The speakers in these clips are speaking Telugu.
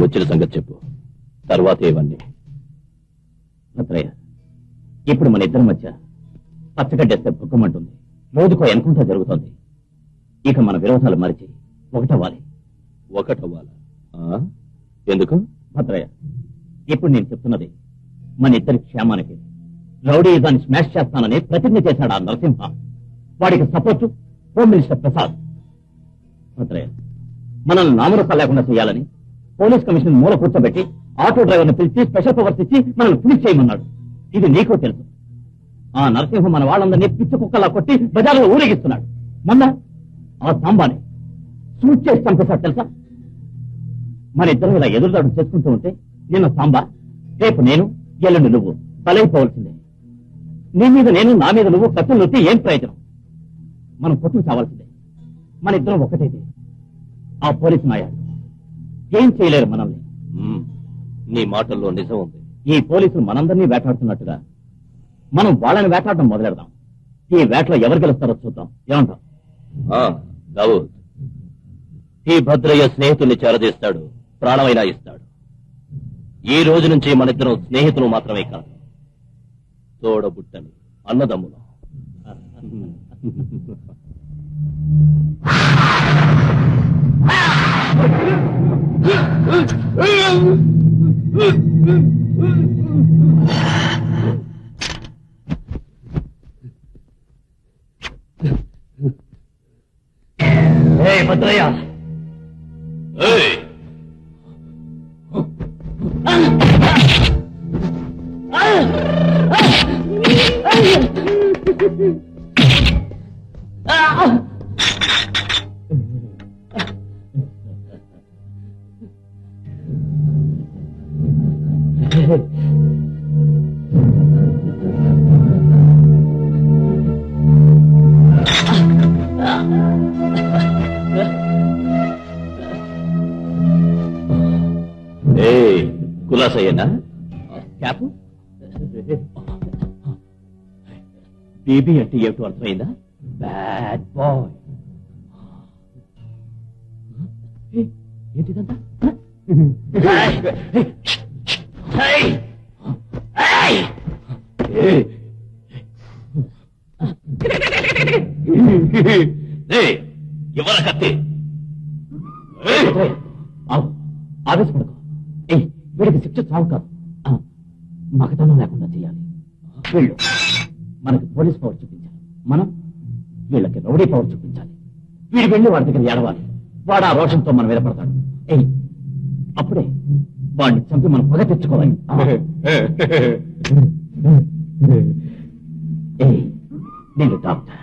వచ్చిన సంగతి చెప్పు, తర్వాత ఇవన్నీ. భద్రయ్య, ఇప్పుడు మన ఇద్దరి మధ్య పచ్చగడ్డేస్తే భుక్కమంటుంది, రోజుకో ఎన్కౌంటర్ జరుగుతోంది. ఇక మన విరోధాలు మరిచి ఒకటవ్వాలి. ఒకటవ్వాలా? ఎందుకు? భద్రయ్య, ఇప్పుడు నేను చెప్తున్నది మన ఇద్దరి క్షేమానికి. రౌడీయిజాన్ని స్మాష్ చేస్తానని ప్రతిజ్ఞ చేశాడు ఆ నరసింహ. వాడికి support home minister Prasad. Bhadrayya, మనల్ని నామరూపాలు లేకుండా చేయాలని పోలీస్ కమిషన్ మూల కూర్చోబెట్టి ఆటో డ్రైవర్ని పిలిచి స్పెషల్ పవర్స్ ఇచ్చి మనల్ని ఫినిష్ చేయమన్నాడు. ఇది నీకు తెలుసు. ఆ నరసింహ మన వాళ్ళందరినీ పిచ్చి కుక్కలా కొట్టి బజార్లో ఊరేగిస్తున్నాడు. మొన్న ఆ సాంబాని షూట్ చేసి చంపేశాడు తెలుసా? మన ఇద్దరం ఇలా ఎదురుదాడు చేసుకుంటూ ఉంటే నిన్న సాంబా, రేపు నేను, ఎల్లుండి నువ్వు బలైపోవలసిందే. నీ మీద నేను, నా మీద నువ్వు కత్తులు నొత్తి ఏం ప్రయోజనం? మనం కొట్టుకు చావాల్సిందే. మన ఇద్దరం ఒక్కటైతే ఆ పోలీసు నాయాలు ఏం చేయలేరు మనల్ని. నీ మాటల్లో నిజం ఉంది. ఈ పోలీసులు మనందరినీ వేటాడుతున్నట్టుగా మనం వాళ్ళని వేటాడడం మొదలెడదాం. ఈ వేటలో ఎవరు గెలుస్తారో చూద్దాం. ఏమంటాం? దావూద్, ఈ భద్రయ్య స్నేహితుల్ని చేరదీస్తాడు, ప్రాణమైనా ఇస్తాడు. ఈ రోజు నుంచి మనిద్దరం స్నేహితులు మాత్రమే కాదు, తోడబుట్టని అన్నదమ్ములు. భద్రయ్య, కులాసయ్యనా? క్యాప్ బేబీ అంటే ఏమిటో అర్థమైందా? Bad boy. ఏంటిదంతా? ఎవర కత్తి? ఆవేశపడకు. వీడికి శిక్ష చావు కాదు, మగతనం లేకుండా చేయాలి. వీళ్ళు మనకి పోలీస్ పవర్ చూపించాలి, మనం వీళ్ళకి రౌడీ పవర్ చూపించాలి. వీడు వెళ్ళి వాడి దగ్గర ఏడవాలి. వాడు ఆ రోషంతో మనం మీద పడతాడు. అప్పుడే వాడిని చంపి మనం పగ తెచ్చుకోవాలి. నేను డాక్టర్,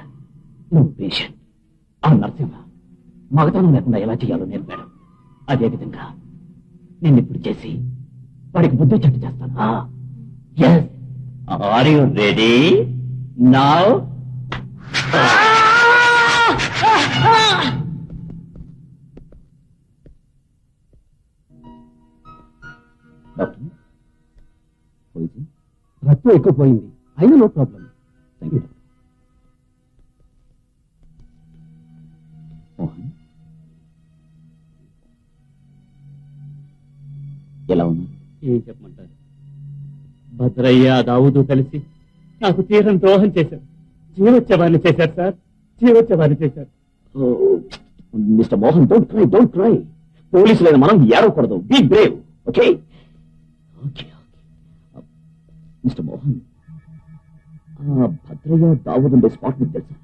నువ్వు పేషెంట్. ఆ నరసింహ మగతనం లేకుండా ఎలా చేయాలో నేర్పాడు. అదేవిధంగా నేను ఇప్పుడు చేసి వాడికి బుద్ధి చెట్టు చేస్తాను. Are you ready now? రక్తం ఎక్కువ పోయింది, అయినా no problem. Thank you. Mohan, ఎలా ఉన్నా? ఏం చెప్పమంటారు? భద్రయ్య, దావుదు కలిసి నాకు తీరం ద్రోహం చేశారు. జీవోత్సవాన్ని చేశారు సార్, జీవోత్సవాన్ని చేశారు. Mister Mohan, don't cry. పోలీసులైన మనం ఏడవకూడదు. Be brave. Okay okay. Mister Mohan, Bhadraiah Dawood ఉండే స్పాట్ మీకు తెలుసా?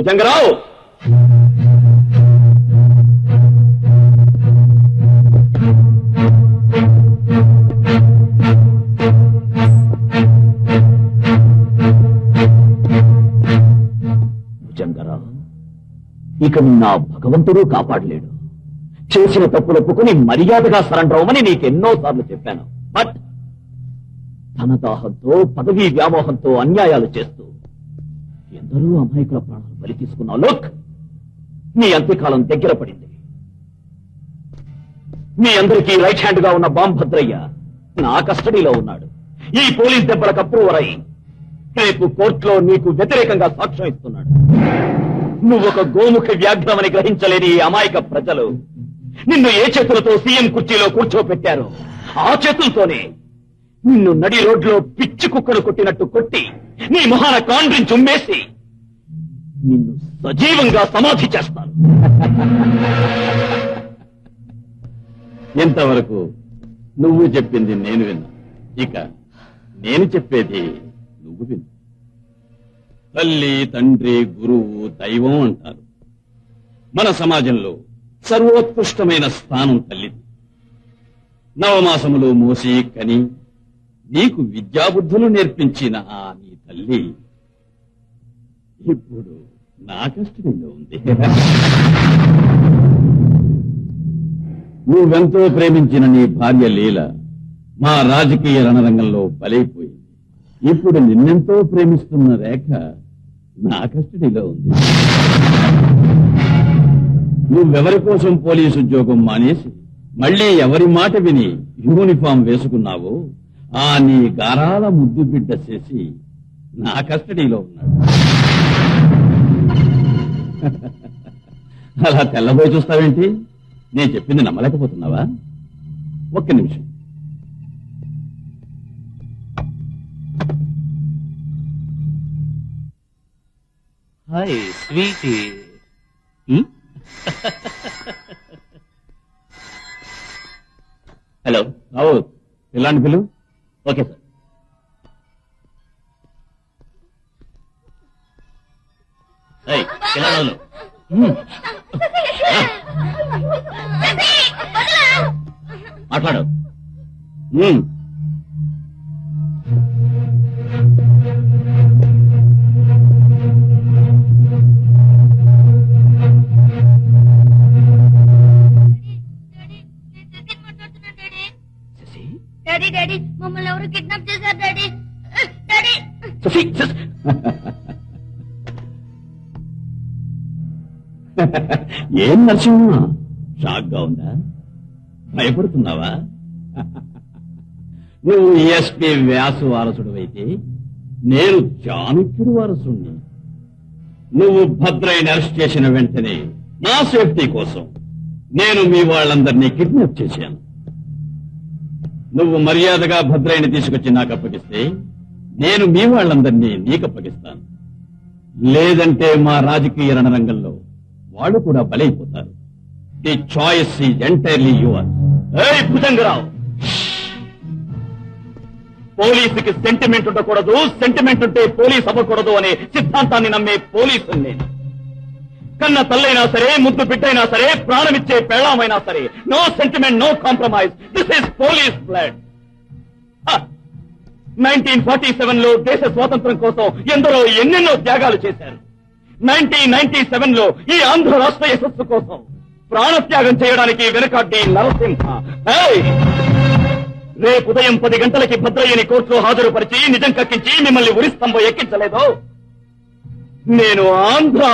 భుజంగరావు, భుజంగరావు, ఇక నా భగవంతుడు కాపాడలేడు. చేసిన తప్పులు ఒప్పుకుని మర్యాదగా సరెండర్ అవ్వమని నీకెన్నోసార్లు చెప్పాను. బట్ ధన దాహంతో పదవీ వ్యామోహంతో అన్యాయాలు చేస్తూ ఎందరో అమాయకుల ప్రాణాలు బలి తీసుకున్నావు. లోక్, నీ అంత్యకాలం దగ్గర పడింది. మీ అందరికీ రైట్ హ్యాండ్ గా ఉన్న బాంభద్రయ్య నా కస్టడీలో ఉన్నాడు. ఈ పోలీస్ దెబ్బలకు అప్రూవర్ అయి రేపు కోర్టులో నీకు వ్యతిరేకంగా సాక్ష్యం ఇస్తున్నాడు. నువ్వొక గోముఖ వ్యాఘ్రమని గ్రహించలేని ఈ అమాయక ప్రజలు నిన్ను ఏ చేతులతో సీఎం కుర్చీలో కూర్చోపెట్టారో ఆ చేతులతోనే నిన్ను నడి రోడ్లో పిచ్చి కుక్కను కొట్టినట్టు కొట్టి నీ మొహాన కాండ్రించి ఉమ్మేసి నిన్ను సజీవంగా సమాధి చేస్తాను. ఎంతవరకు నువ్వు చెప్పింది నేను విన్నా, ఇక నేను చెప్పేది నువ్వు విను. తల్లి, తండ్రి, గురువు, దైవం అంటారు. మన సమాజంలో సర్వోత్కృష్టమైన స్థానం తల్లిది. నవమాసములో మోసి కని నీకు విద్యాబుద్ధులు నేర్పించిన ఆ నీ తల్లి ఇప్పుడు నా కస్టడీలో ఉంది. నువ్వెంతో ప్రేమించిన నీ భార్య లీల మా రాజకీయ రణరంగంలో బలైపోయింది. ఇప్పుడు నిన్నెంతో ప్రేమిస్తున్న రేఖ నా కస్టడీలో ఉంది. నువ్వెవరి కోసం పోలీసు ఉద్యోగం మానేసి మళ్ళీ ఎవరి మాట విని యూనిఫామ్ వేసుకున్నావో ఆ నీ గారాల ముద్దు బిడ్డ చేసి నా కస్టడీలో ఉన్నాడు. అలా తెల్లబోయి చూస్తావేంటి? నేను చెప్పింది నమ్మలేకపోతున్నావా? ఒక్క నిమిషం. Hi Sweety. హలో రావు, ఇలాంటి పిలు. Okay sir. ఏయ్, ఇలా రావులు. మాట్లాడు. డాడీ డాడీ మమ్మల్ని ఎవరు కిడ్నాప్ చేశారు డాడీ. డాడీ ఏం నరసింహ, షాక్ గా ఉందా? భయపడుతున్నావా? నువ్వు ఈఎస్పీ వ్యాసు వారసుడు అయితే నేను చాణక్యుడు వారసుణ్ణి. నువ్వు భద్రయ్యని అరెస్ట్ చేసిన వెంటనే నా సేఫ్టీ కోసం నేను మీ వాళ్ళందరినీ కిడ్నాప్ చేశాను. నువ్వు మర్యాదగా భద్రయ్యని తీసుకొచ్చి నాకు అప్పగిస్తే నేను మీ వాళ్ళందరినీ నీకు అప్పగిస్తాను. లేదంటే మా రాజకీయ రణరంగంలో వాళ్ళు కూడా బలైపోతారు. The choice is entirely your. ఏయ్ భుజంగరావు, పోలీసుకి సెంటిమెంట్ ఉండకూడదు, సెంటిమెంట్ ఉంటే పోలీస్ అవ్వకూడదు అనే సిద్ధాంతాన్ని నమ్మే పోలీసు నేను. కన్న తల్లైనా సరే, ముద్దు బిడ్డైనా సరే, ప్రాణమిచ్చే పెళ్ళామైనా సరే, no sentiment, no compromise. This is police blood. 1947లో దేశ స్వాతంత్రం కోసం ఎందరో ఎన్నెన్నో త్యాగాలు చేశారు. 1997లో ఈ ఆంధ్ర రాష్ట్ర యశస్సు కోసం ప్రాణత్యాగం చేయడానికి వెనకాడ్డి నరసింహ. ఏయ్! రేపు ఉదయం 10 గంటలకి భద్రయ్యని కోర్టులో హాజరుపరిచి నిజం కక్కించి మిమ్మల్ని ఉరిస్తంభం ఎక్కించలేదో నేను ఆంధ్ర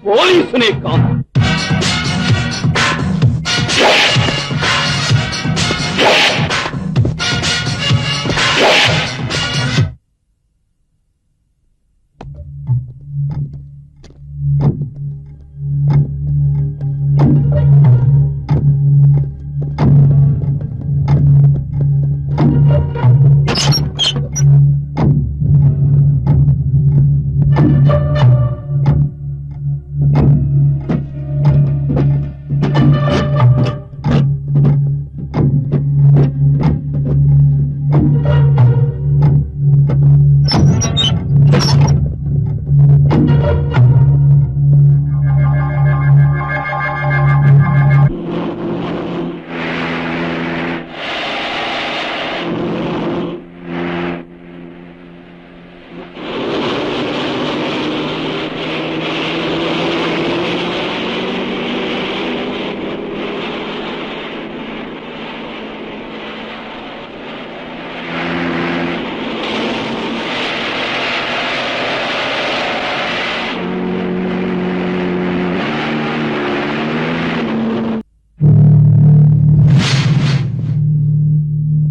పోలీసుని కాదు.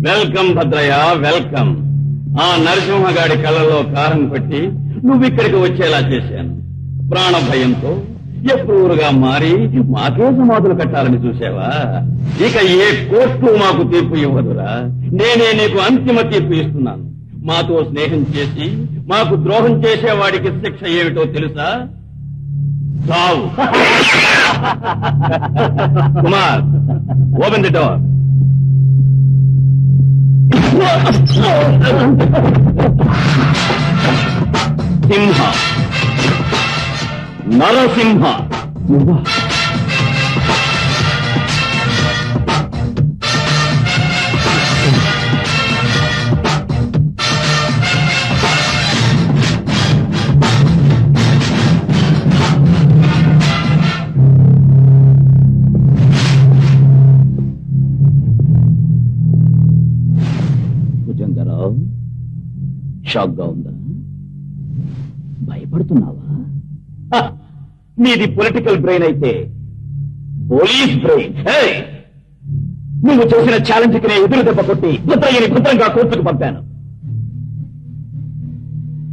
Welcome Bhadrayya, welcome. ఆ నరసింహగాడి కళ్ళలో కారం కొట్టి నువ్వు ఇక్కడికి వచ్చేలా చేశాను. ప్రాణ భయంతో ఎప్పుడుగా మారి మాకే సమాధులు కట్టాలని చూసావా? ఇక ఏ కోర్టు మాకు తీర్పు ఇవ్వదురా. నేనే నీకు అంతిమ తీర్పు ఇస్తున్నాను. మాతో స్నేహం చేసి మాకు ద్రోహం చేసేవాడికి శిక్ష ఏమిటో తెలుసా? చావు. Kumar, open the door. Simha, Narasimha. Bhujanga Rao, shock గా ఉందా? భయపడుతున్నావా? నీది పొలిటికల్ బ్రెయిన్ అయితే పోలీస్ బ్రెయిన్. నువ్వు చేసిన ఛాలెంజ్ కి నేను ఎదురు దెబ్బ కొట్టి భద్రయ్యని భద్రంగా కోర్టుకు పంపాను.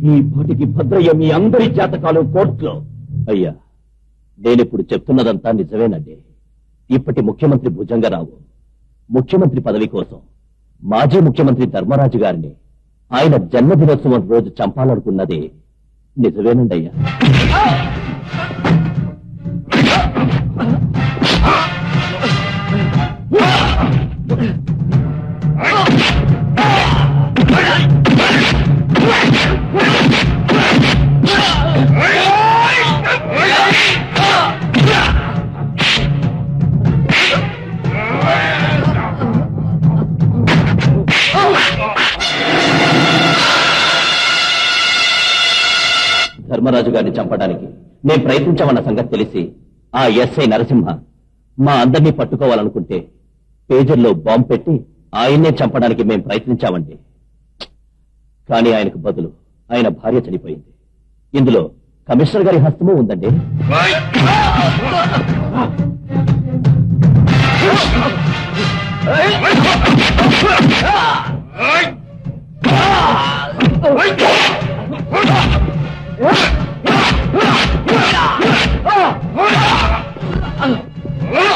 ఈ పాటికి భద్రయ్య మీ అందరి జాతకాలు కోర్టులో. అయ్యా, నేనిప్పుడు చెప్తున్నదంతా నిజమేనండి. ఇప్పటి ముఖ్యమంత్రి భుజంగరావు ముఖ్యమంత్రి పదవి కోసం మాజీ ముఖ్యమంత్రి ధర్మరాజు గారిని ఆయన జన్మదినోత్సవం రోజు చంపాలనుకున్నది నిజమేనండి అయ్యా. ధర్మరాజు గారిని చంపడానికి మేము ప్రయత్నించామన్న సంగతి తెలిసి ఆ ఎస్ఐ నరసింహ మా అందరినీ పట్టుకోవాలనుకుంటే పేజర్లో బాంబు పెట్టి ఆయన్నే చంపడానికి మేము ప్రయత్నించామండి. కానీ ఆయనకు బదులు ఆయన భార్య చనిపోయింది. ఇందులో కమిషనర్ గారి హస్తము ఉందండి.